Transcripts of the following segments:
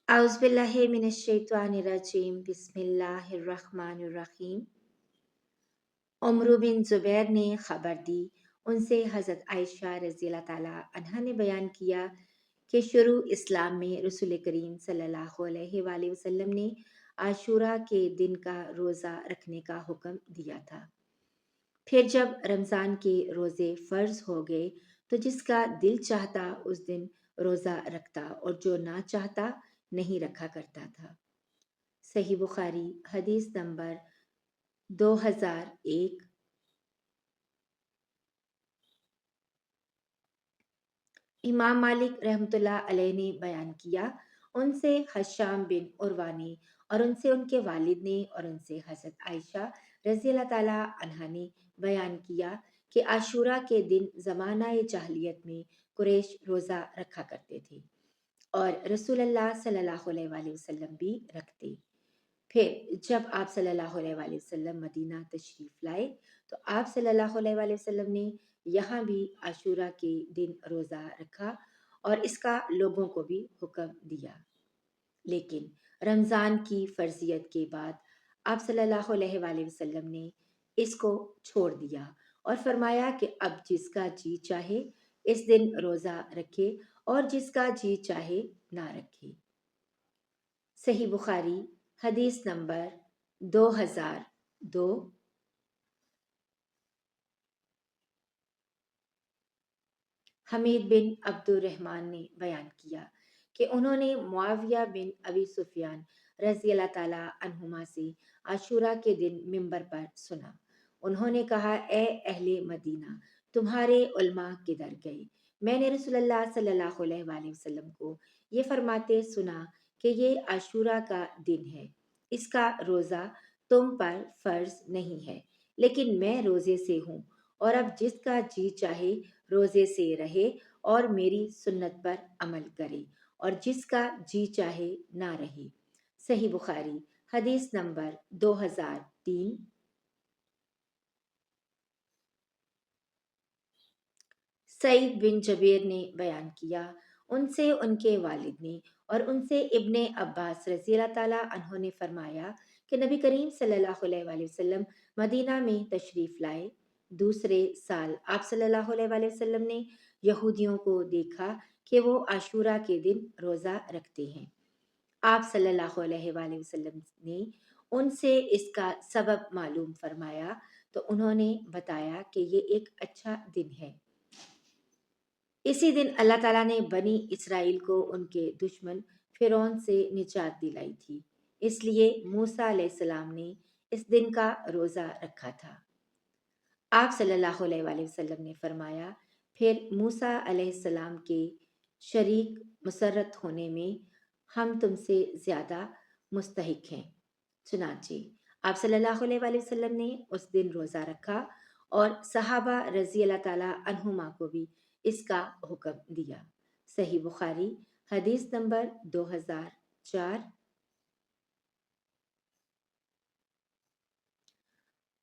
اعوذ باللہ من الشیطان الرجیم بسم اللہ الرحمن الرحیم۔ عمرو بن زبیر نے خبر دی، ان سے حضرت عائشہ رضی اللہ تعالیٰ عنہا نے بیان کیا کہ شروع اسلام میں رسول کریم صلی اللہ علیہ وآلہ وسلم نے عاشورہ کے دن کا روزہ رکھنے کا حکم دیا تھا۔ پھر جب رمضان کے روزے فرض ہو گئے تو جس کا دل چاہتا اس دن روزہ رکھتا اور جو نہ چاہتا نہیں رکھا کرتا تھا۔ صحیح بخاری حدیث نمبر 2001۔ امام مالک رحمۃ اللہ علیہ نے بیان کیا، ان سے حشام بن عروہ نے اور ان سے ان کے والد نے اور ان سے حضرت عائشہ رضی اللہ تعالیٰ عنہا نے بیان کیا کہ عاشورہ کے دن زمانہ جاہلیت میں قریش روزہ رکھا کرتے تھے اور رسول اللہ صلی اللہ علیہ وآلہ وسلم بھی رکھتے۔ پھر جب آپ صلی اللہ علیہ وآلہ وسلم مدینہ تشریف لائے تو آپ صلی اللہ علیہ وآلہ وسلم نے یہاں بھی عاشورہ کے دن روزہ رکھا اور اس کا لوگوں کو بھی حکم دیا، لیکن رمضان کی فرضیت کے بعد آپ صلی اللہ علیہ وآلہ وسلم نے اس کو چھوڑ دیا اور فرمایا کہ اب جس کا جی چاہے اس دن روزہ رکھے اور جس کا جی چاہے نہ رکھے۔ صحیح بخاری حدیث نمبر 2002۔ حمید بن عبد الرحمن نے بیان کیا کہ انہوں نے معاویہ بن ابی سفیان رضی اللہ تعالیٰ عنہما سے عاشورہ کے دن منبر پر سنا۔ انہوں نے کہا، اے اہل مدینہ، تمہارے علماء کدھر گئے؟ میں نے رسول اللہ صلی اللہ علیہ وآلہ وسلم کو یہ فرماتے سنا کہ یہ عاشورہ کا دن ہے، اس کا روزہ تم پر فرض نہیں ہے، لیکن میں روزے سے ہوں، اور اب جس کا جی چاہے روزے سے رہے اور میری سنت پر عمل کرے اور جس کا جی چاہے نہ رہے۔ صحیح بخاری حدیث نمبر 2003۔ سعید بن جبیر نے بیان کیا، ان سے ان کے والد نے اور ان سے ابن عباس رضی اللہ تعالیٰ عنہ نے فرمایا کہ نبی کریم صلی اللہ علیہ وآلہ وسلم مدینہ میں تشریف لائے۔ دوسرے سال آپ صلی اللہ علیہ وآلہ وسلم نے یہودیوں کو دیکھا کہ وہ عاشورہ کے دن روزہ رکھتے ہیں۔ آپ صلی اللہ علیہ وآلہ وسلم نے ان سے اس کا سبب معلوم فرمایا تو انہوں نے بتایا کہ یہ ایک اچھا دن ہے۔ اسی دن اللہ تعالیٰ نے بنی اسرائیل کو ان کے دشمن فرعون سے نجات دلائی تھی، اس لیے موسیٰ علیہ السلام نے اس دن کا روزہ رکھا تھا۔ آپ صلی اللہ علیہ وآلہ وسلم نے فرمایا، پھر موسیٰ علیہ السلام کے شریک مسرت ہونے میں ہم تم سے زیادہ مستحق ہیں۔ چنانچہ آپ صلی اللہ علیہ وآلہ وسلم نے اس دن روزہ رکھا اور صحابہ رضی اللہ تعالیٰ عنہما کو بھی اس کا حکم دیا۔ صحیح بخاری حدیث نمبر 2004۔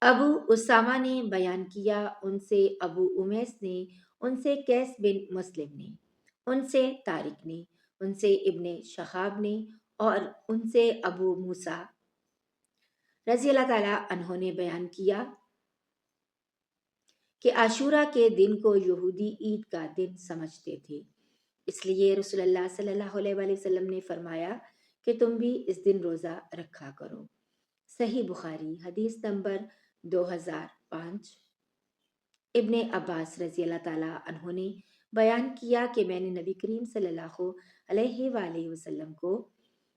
ابو اسامہ نے بیان کیا، ان سے ابو امیس نے، ان سے قیس بن مسلم نے، ان سے طارق نے، ان سے ابن شہاب نے اور ان سے ابو موسیٰ رضی اللہ تعالیٰ عنہ نے بیان کیا کہ عاشورہ کے دن کو یہودی عید کا دن سمجھتے تھے، اس لیے رسول اللہ صلی اللہ علیہ وآلہ وسلم نے فرمایا کہ تم بھی اس دن روزہ رکھا کرو۔ صحیح بخاری حدیث نمبر 2005۔ ابن عباس رضی اللہ تعالیٰ عنہ نے بیان کیا کہ میں نے نبی کریم صلی اللہ علیہ وآلہ وسلم کو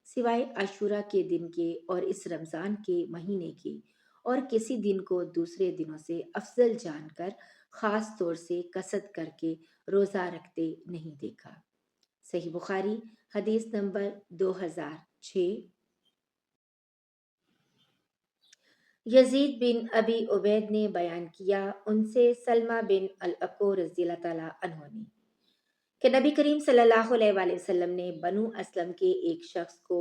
سوائے عاشورہ کے دن کے اور اس رمضان کے مہینے کے اور کسی دن کو دوسرے دنوں سے افضل جان کر خاص طور سے قصد کر کے روزہ رکھتے نہیں دیکھا۔ صحیح بخاری حدیث نمبر 2006۔ یزید بن ابی عبید نے بیان کیا، ان سے سلمہ بن الاکوع رضی اللہ تعالیٰ عنہ نے کہ نبی کریم صلی اللہ علیہ وآلہ وسلم نے بنو اسلم کے ایک شخص کو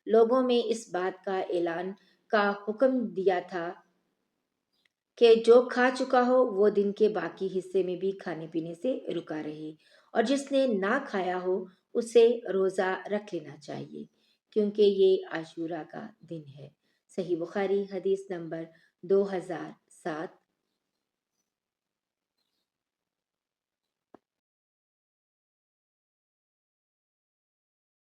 لوگوں میں اس بات کا اعلان کا حکم دیا تھا کہ جو کھا چکا ہو وہ دن کے باقی حصے میں بھی کھانے پینے سے رکا رہے، اور جس نے نہ کھایا ہو اسے روزہ رکھ لینا چاہیے۔ کیونکہ یہ عاشورہ کا دن ہے۔ صحیح بخاری حدیث نمبر 2007